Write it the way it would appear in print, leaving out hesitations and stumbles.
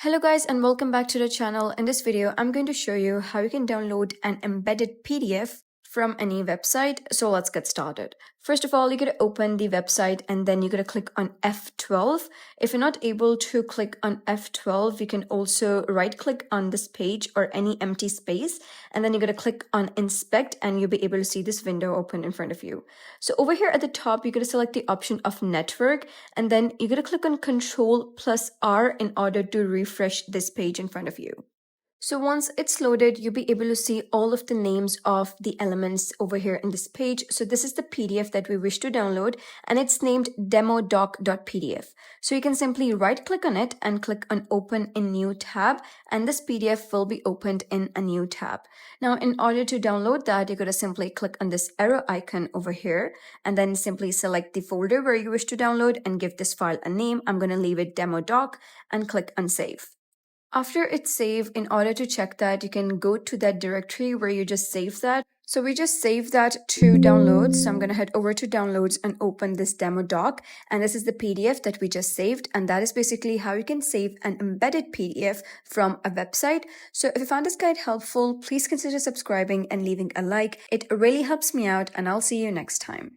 Hello guys and welcome back to the channel. In this video, I'm going to show you how you can download an embedded PDF from any website. So let's get started. First of all, you're going to open the website and then you're going to click on F12. If you're not able to click on F12, you can also right click on this page or any empty space. And then you're going to click on inspect and you'll be able to see this window open in front of you. So over here at the top, you're going to select the option of network and then you're going to click on Control plus R in order to refresh this page in front of you. So once it's loaded, you'll be able to see all of the names of the elements over here in this page. So this is the PDF that we wish to download and it's named demodoc.pdf. So you can simply right click on it and click on open in new tab and this PDF will be opened in a new tab. Now in order to download that, you're going to simply click on this arrow icon over here and then simply select the folder where you wish to download and give this file a name. I'm going to leave it demodoc and click on save. After it's saved, in order to check that, you can go to that directory where you just saved that. So we just saved that to downloads. So I'm going to head over to downloads and open this demo doc. And this is the PDF that we just saved. And that is basically how you can save an embedded PDF from a website. So if you found this guide helpful, please consider subscribing and leaving a like. It really helps me out and I'll see you next time.